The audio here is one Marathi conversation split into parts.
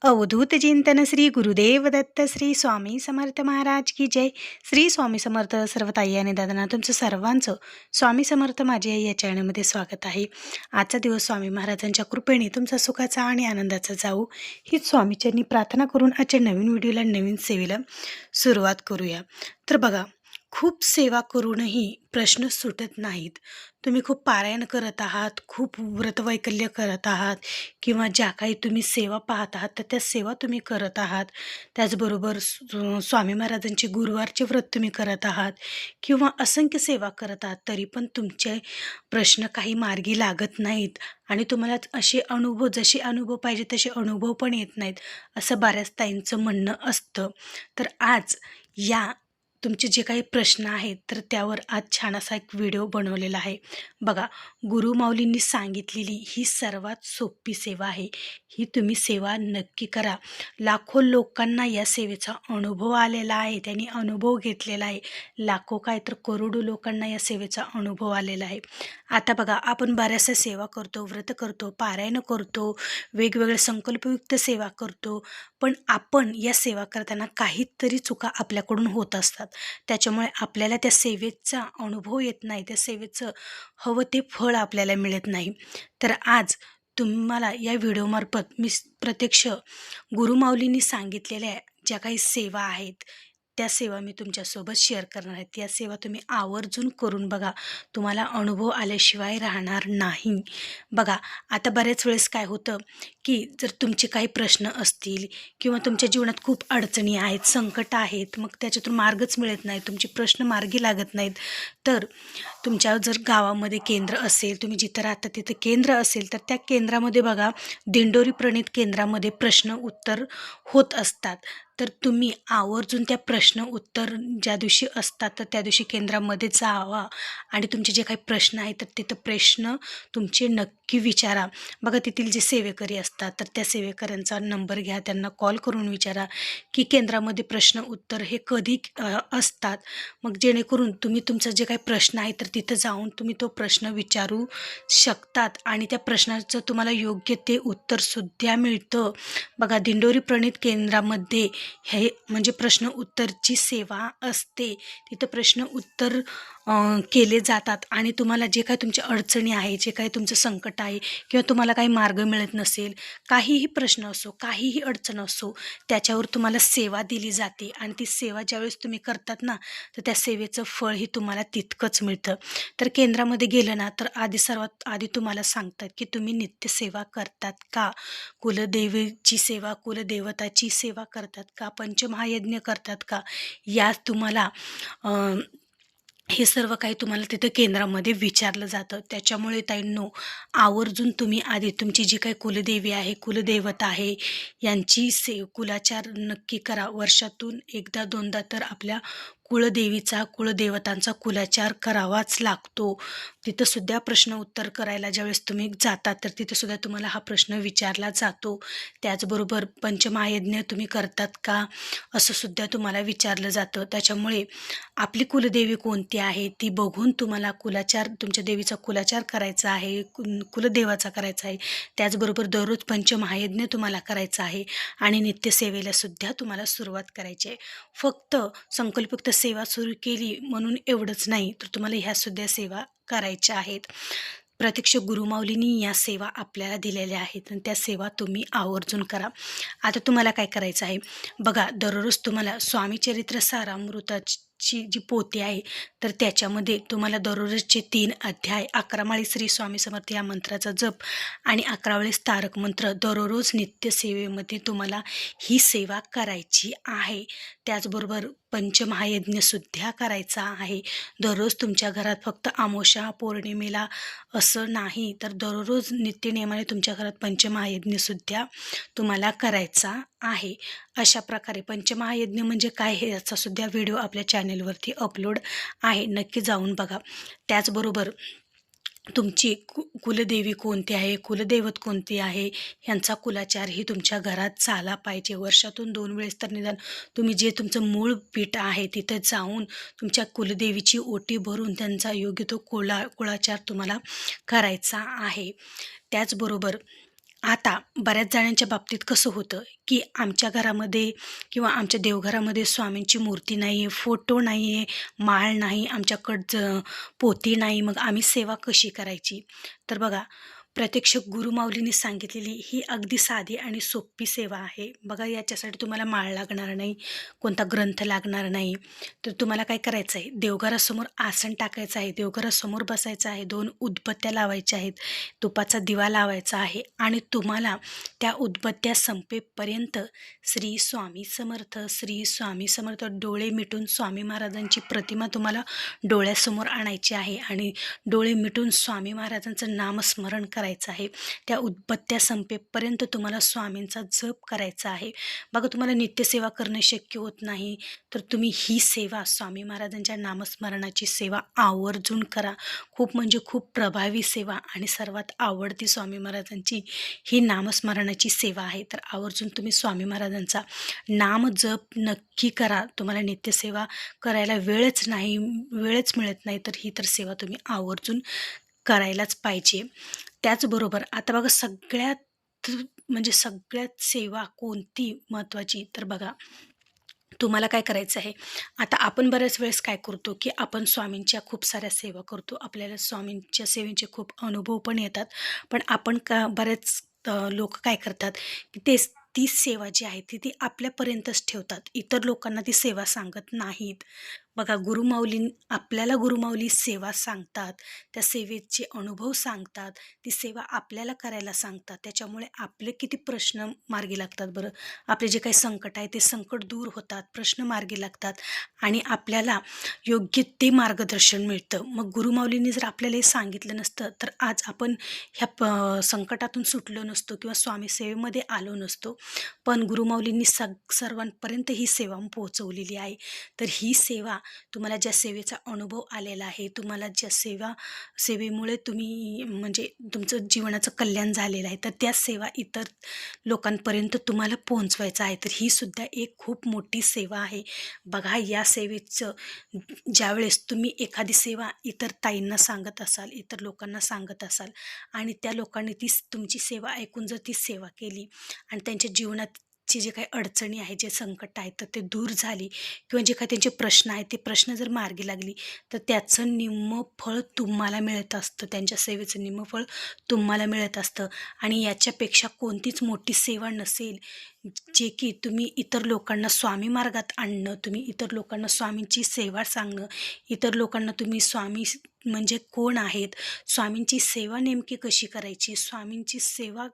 अवधूत चिंतन श्री गुरुदेव दत्त श्री स्वामी समर्थ महाराज की जय. श्री स्वामी समर्थ. सर्व ताई आणि दादांना तुमचं सर्वांचं स्वामी समर्थ माझे या चॅनलमध्ये स्वागत आहे. आजचा दिवस स्वामी महाराजांच्या कृपेने तुमचा सुखाचा आणि आनंदाचा जाऊ हीच स्वामीचरणी प्रार्थना करून आजच्या नवीन व्हिडिओला नवीन सेवेला सुरुवात करूया. तर बघा, खूप सेवा करूनही प्रश्न सुटत नाहीत. तुम्ही खूप पारायण करत आहात, खूप व्रतवैकल्य करत आहात किंवा ज्या काही तुम्ही सेवा पाहत आहात तर त्या सेवा तुम्ही करत आहात. त्याचबरोबर स्वामी महाराजांचे गुरुवारचे व्रत तुम्ही करत आहात किंवा असंख्य सेवा करत आहात, तरी पण तुमचे प्रश्न काही मार्गी लागत नाहीत आणि तुम्हाला जसे अनुभव पाहिजे तसे अनुभव पण येत नाहीत, असं बऱ्याच ताईंचं म्हणणं असतं. तर आज या तुमचे जे काही प्रश्न आहेत तर त्यावर आज छान असा एक व्हिडिओ बनवलेला आहे. बघा, गुरुमाऊलींनी सांगितलेली ही सर्वात सोपी सेवा आहे. ही तुम्ही सेवा नक्की करा. लाखो लोकांना या सेवेचा अनुभव आलेला आहे, त्यांनी अनुभव घेतलेला आहे. लाखो काय तर करोडो लोकांना या सेवेचा अनुभव आलेला आहे. आता बघा, आपण बऱ्याचशा सेवा करतो, व्रत करतो, पारायण करतो, वेगवेगळे संकल्पयुक्त सेवा करतो, पण आपण या सेवा करताना काहीतरी चुका आपल्याकडून होत असतात. त्याच्यामुळे आपल्याला त्या सेवेचा अनुभव येत नाही, त्या सेवेचं हवं ते फळ आपल्याला मिळत नाही. तर आज तुम्हाला या व्हिडिओमार्फत मी प्रत्यक्ष गुरुमाऊलींनी सांगितलेल्या ज्या काही सेवा आहेत त्या सेवा मी तुमच्यासोबत शेअर करणार आहे. त्या सेवा तुम्ही आवर्जून करून बघा, तुम्हाला अनुभव आल्याशिवाय राहणार नाही. बघा, आता बऱ्याच वेळेस काय होतं की जर तुमचे काही प्रश्न असतील किंवा तुमच्या जीवनात खूप अडचणी आहेत, संकट आहेत, मग त्याच्यातून मार्गच मिळत नाही, तुमचे प्रश्न मार्गी लागत नाहीत, तर तुमच्या जर गावामध्ये केंद्र असेल, तुम्ही जिथं राहता तिथं केंद्र असेल, तर त्या केंद्रामध्ये बघा, दिंडोरी प्रणीत केंद्रामध्ये प्रश्न उत्तर होत असतात. तर तुम्ही आवर्जून त्या प्रश्न उत्तर ज्या दिवशी असतात तर त्या दिवशी केंद्रामध्ये जावा आणि तुमचे जे काही प्रश्न आहेत तर तिथं प्रश्न तुमचे नक्की विचारा. बघा, तेथील जे सेवेकरी असतात तर त्या सेवेकऱ्यांचा नंबर घ्या, त्यांना कॉल करून विचारा की केंद्रामध्ये प्रश्न उत्तर हे कधी असतात. मग जेणेकरून तुम्ही तुमचा जे काही प्रश्न आहे तर तिथं जाऊन तुम्ही तो प्रश्न विचारू शकतात आणि त्या प्रश्नाचं तुम्हाला योग्य ते उत्तरसुद्धा मिळतं. बघा, दिंडोरी प्रणीत केंद्रामध्ये हे म्हणजे प्रश्न उत्तरची सेवा असते. तिथं प्रश्न उत्तर केले जातात आणि तुम्हाला जे काही तुमच्या अडचणी आहे, जे काही तुमचं संकट आहे किंवा तुम्हाला काही मार्ग मिळत नसेल, काहीही प्रश्न असो, काहीही अडचण असो, त्याच्यावर तुम्हाला सेवा दिली जाते आणि ती सेवा ज्यावेळेस तुम्ही करतात ना तर त्या सेवेचं फळही तुम्हाला तितकंच मिळतं. तर केंद्रामध्ये गेलं ना तर सर्वात आधी तुम्हाला सांगतात की तुम्ही नित्यसेवा करतात का, कुलदेवीची सेवा, कुलदेवताची सेवा करतात का, पंचमहायज्ञ करतात का, या तुम्हाला हे सर्व काही तुम्हाला तिथं केंद्रामध्ये विचारलं जातं. त्याच्यामुळे ताईंनो, आवर्जून तुम्ही आधी तुमची जी काही कुलदेवी आहे, कुलदेवता आहे, यांची कुलाचार नक्की करा. वर्षातून एकदा दोनदा तर आपल्या कुलदेवीचा, कुलदेवतांचा कुलाचार करावाच लागतो. तिथंसुद्धा प्रश्न उत्तर करायला ज्यावेळेस तुम्ही जाता तर तिथंसुद्धा तुम्हाला हा प्रश्न विचारला जातो. त्याचबरोबर पंचमहायज्ञ तुम्ही करतात का, असं सुद्धा तुम्हाला विचारलं जातं. त्याच्यामुळे आपली कुलदेवी कोणती आहे ती बघून तुम्हाला तुमच्या देवीचा कुलाचार करायचा आहे, कुलदेवाचा करायचा आहे. त्याचबरोबर दररोज पंचमहायज्ञ तुम्हाला करायचा आहे आणि नित्यसेवेला सुद्धा तुम्हाला सुरुवात करायची आहे. फक्त संकल्पयुक्त सेवा सुरू केली म्हणून एवढंच नाही, तर तुम्हाला ह्यासुद्धा सेवा करायच्या आहेत. प्रत्यक्ष गुरुमाऊलींनी या सेवा आपल्याला दिलेल्या आहेत आणि त्या सेवा तुम्ही आवर्जून करा. आता तुम्हाला काय करायचं आहे बघा, दररोज तुम्हाला स्वामी चरित्र सारामृताची जी पोथी आहे तर त्याच्यामध्ये तुम्हाला दररोजचे 3 अध्याय, 11 माळी श्री स्वामी समर्थ या मंत्राचा जप आणि 11 वेळेस तारक मंत्र दररोज नित्यसेवेमध्ये तुम्हाला ही सेवा करायची आहे. त्याचबरोबर पंचमहायज्ञसुद्धा करायचा आहे. दररोज तुमच्या घरात फक्त अमावस्या पौर्णिमेला असं नाही, तर दररोज नित्यनेमाने तुमच्या घरात पंचमहायज्ञसुद्धा तुम्हाला करायचा आहे. अशा प्रकारे पंचमहायज्ञ म्हणजे काय हे याचासुद्धा व्हिडिओ आपल्या चॅनेलवरती अपलोड आहे, नक्की जाऊन बघा. त्याचबरोबर तुमची कुलदेवी कोणती आहे, कुलदैवत कोणती आहे, ह्यांचा कुलाचारही तुमच्या घरात झाला पाहिजे. वर्षातून 2 वेळेस तर निदान तुम्ही जे तुमचं मूळ पीठ आहे तिथं जाऊन तुमच्या कुलदेवीची ओटी भरून त्यांचा योग्य तो कुळाचार तुम्हाला करायचा आहे. त्याचबरोबर आता बऱ्याच जणांच्या बाबतीत कसं होतं, की आमच्या घरामध्ये किंवा आमच्या देवघरामध्ये स्वामींची मूर्ती नाही आहे, फोटो नाही आहे, माळ नाही, आमच्याकडं पोथी नाही, मग आम्ही सेवा कशी करायची? तर बघा, प्रत्यक्ष गुरुमाऊलींनी सांगितलेली ही अगदी साधी आणि सोपी सेवा आहे. बघा, याच्यासाठी तुम्हाला माळ लागणार नाही, कोणता ग्रंथ लागणार नाही. तर तुम्हाला काय करायचं आहे, देवघरासमोर आसन टाकायचं आहे, देवघरासमोर बसायचं आहे, 2 उदबत्त्या लावायच्या आहेत, तुपाचा दिवा लावायचा आहे आणि तुम्हाला त्या उदबत्त्या संपेपर्यंत श्री स्वामी समर्थ, श्री स्वामी समर्थ डोळे मिटून स्वामी महाराजांची प्रतिमा तुम्हाला डोळ्यासमोर आणायची आहे आणि डोळे मिटून स्वामी महाराजांचं नामस्मरण करायचं आहे. त्या उदबत्त्या संपेपर्यंत तुम्हाला स्वामींचा जप करायचा आहे. बघा, तुम्हाला नित्यसेवा करणं शक्य होत नाही, तर तुम्ही ही सेवा स्वामी महाराजांच्या नामस्मरणाची सेवा आवर्जून करा. खूप म्हणजे खूप प्रभावी सेवा आणि सर्वात आवडती स्वामी महाराजांची ही नामस्मरणाची सेवा आहे. तर आवर्जून तुम्ही स्वामी महाराजांचा नाम जप नक्की करा. तुम्हाला नित्यसेवा करायला वेळच मिळत नाही, तर ही तर सेवा तुम्ही आवर्जून करायलाच पाहिजे. त्याचबरोबर आता बघा, सगळ्यात सेवा कोणती महत्त्वाची, तर बघा, तुम्हाला काय करायचं आहे, आता आपण बऱ्याच वेळेस काय करतो, की आपण स्वामींच्या खूप साऱ्या सेवा करतो. आपल्याला स्वामींच्या सेवेचे खूप अनुभव पण येतात. पण आपण बरेच लोक काय करतात, की ती सेवा जी आहे ती आपल्यापर्यंतच ठेवतात. इतर लोकांना ती सेवा सांगत नाहीत. बघा, आपल्याला गुरुमाऊली सेवा सांगतात, त्या सेवेचे अनुभव सांगतात, ती सेवा आपल्याला करायला सांगतात. त्याच्यामुळे आपले किती प्रश्न मार्गी लागतात बरं. आपले जे काही संकट आहे ते संकट दूर होतात, प्रश्न मार्गी लागतात आणि आपल्याला योग्य ते मार्गदर्शन मिळतं. मग गुरुमाऊलींनी जर आपल्याला हे सांगितलं नसतं, तर आज आपण ह्या संकटातून सुटलो नसतो किंवा स्वामी सेवेमध्ये आलो नसतो. पण गुरुमाऊलींनी सर्वांपर्यंत ही सेवा पोहोचवलेली आहे. तर ही सेवा, तुम्हाला ज्या सेवेचा अनुभव आलेला आहे, तुम्हाला ज्या सेवेमुळे तुम्ही म्हणजे तुमचं जीवनाचं कल्याण झालेलं आहे, तर त्या सेवा इतर लोकांपर्यंत तुम्हाला पोहोचवायचं आहे. तर ही सुद्धा एक खूप मोठी सेवा आहे. बघा, या सेवेचं ज्यावेळेस तुम्ही एखादी सेवा इतर ताईंना सांगत असाल, इतर लोकांना सांगत असाल आणि त्या लोकांनी तुमची सेवा ऐकून जर ती सेवा केली आणि त्यांच्या जीवनाची जे काही अडचणी आहेत, जे संकट आहेत, तर ते दूर झाली किंवा जे काही त्यांचे प्रश्न आहेत, ते प्रश्न जर मार्गी लागली, तर त्याचं निम्मं फळ तुम्हाला मिळत असतं. त्यांच्या सेवेचं निम्मं फळ तुम्हाला मिळत असतं आणि याच्यापेक्षा कोणतीच मोठी सेवा नसेल, जे की तुम्ही इतर लोकांना स्वामी मार्गात आणणं, तुम्ही इतर लोकांना स्वामींची सेवा सांगणं, इतर लोकांना तुम्ही स्वामी म्हणजे कोण आहेत, स्वामींची सेवा नेमकी कशी करायची, स्वामींची सेवा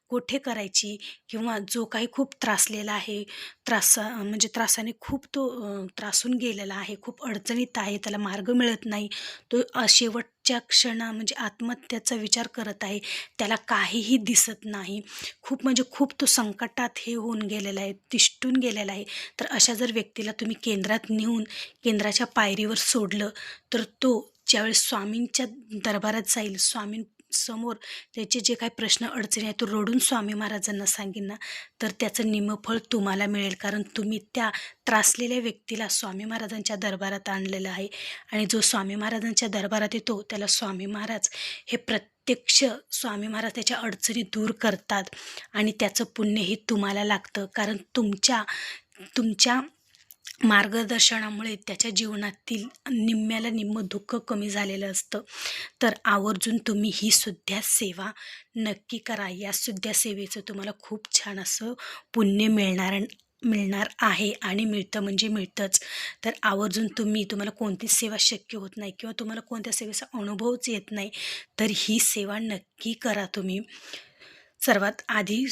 कुठे करायची, किंवा जो काही खूप त्रासलेला आहे, म्हणजे त्रासाने खूप तो त्रासून गेलेला आहे, खूप अडचणीत आहे, त्याला मार्ग मिळत नाही, तो शेवटच्या म्हणजे आत्महत्याचा विचार करत आहे, त्याला काहीही दिसत नाही, खूप म्हणजे खूप तो संकटात हे होऊन गेलेला आहे, तिष्ठून गेलेला आहे. तर अशा जर व्यक्तीला तुम्ही केंद्रात नेऊन केंद्राच्या पायरीवर सोडलं, तर तो ज्यावेळेस स्वामींच्या दरबारात जाईल, स्वामींसमोर त्याचे जे काही प्रश्न अडचणी आहेत, तो रडून स्वामी महाराजांना सांगेन ना, तर त्याचं निम्मफळ तुम्हाला मिळेल. कारण तुम्ही त्या त्रासलेल्या व्यक्तीला स्वामी महाराजांच्या दरबारात आणलेलं आहे आणि जो स्वामी महाराजांच्या दरबारात येतो, त्याला स्वामी महाराज हे प्रत्यक्ष स्वामी महाराज त्याच्या अडचणी दूर करतात आणि त्याचं पुण्यही तुम्हाला लागतं. कारण तुमच्या मार्गदर्शनामुळे त्याच्या जीवनातील निम्म्याला निम्मं दुःख कमी झालेलं असतं. तर आवर्जून तुम्ही ही सुद्धा सेवा नक्की करा. या सुद्धा सेवेचं तुम्हाला खूप छान असं पुण्य मिळणार आहे आणि मिळतं म्हणजे मिळतंच. तर आवर्जून तुम्हाला कोणतीच सेवा शक्य होत नाही किंवा तुम्हाला कोणत्या सेवेचा अनुभवच येत नाही, तर ही सेवा नक्की करा तुम्ही. सर्वात आधी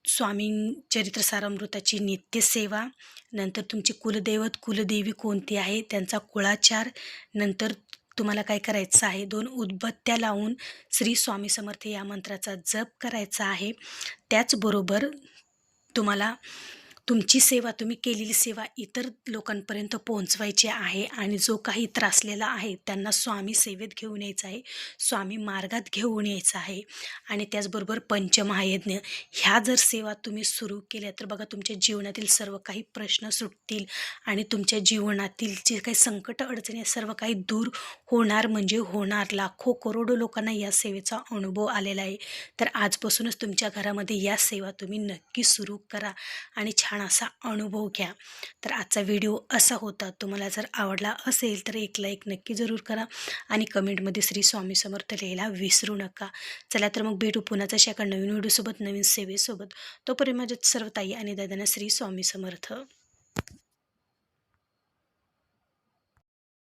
स्वामी चरित्र सारामृताची नित्यसेवा, नंतर तुमची कुलदैवत कुलदेवी कोणती आहे त्यांचा कुळाचार, नंतर तुम्हाला काय करायचं आहे, 2 उदबत्त्या लावून श्री स्वामी समर्थ या मंत्राचा जप करायचा आहे. त्याचबरोबर तुम्हाला तुमची सेवा, तुम्ही केलेली सेवा इतर लोकांपर्यंत पोहोचवायची आहे आणि जो काही त्रासलेला आहे त्यांना स्वामी सेवेत घेऊन यायचं आहे, स्वामी मार्गात घेऊन यायचं आहे. आणि त्याचबरोबर पंचमहायज्ञ ह्या जर सेवा तुम्ही सुरू केल्या तर बघा तुमच्या जीवनातील सर्व काही प्रश्न सुटतील आणि तुमच्या जीवनातील जे काही संकट अडचणी आहेत सर्व काही दूर होणार म्हणजे होणार. लाखो करोडो लोकांना या सेवेचा अनुभव आलेला आहे. तर आजपासूनच तुमच्या घरामध्ये या सेवा तुम्ही नक्की सुरू करा आणि छान असा अनुभव घ्या. तर आजचा व्हिडिओ असा होता. तुम्हाला जर आवडला असेल तर एक लाईक नक्की जरूर करा आणि कमेंटमध्ये श्री स्वामी समर्थ लिहायला विसरू नका. चला तर मग भेटू पुन्हाच अशा एका नवीन व्हिडिओसोबत, नवीन सेवेसोबत. तोपर्यंत माझ्या सर्व ताई आणि दादांना श्री स्वामी समर्थ.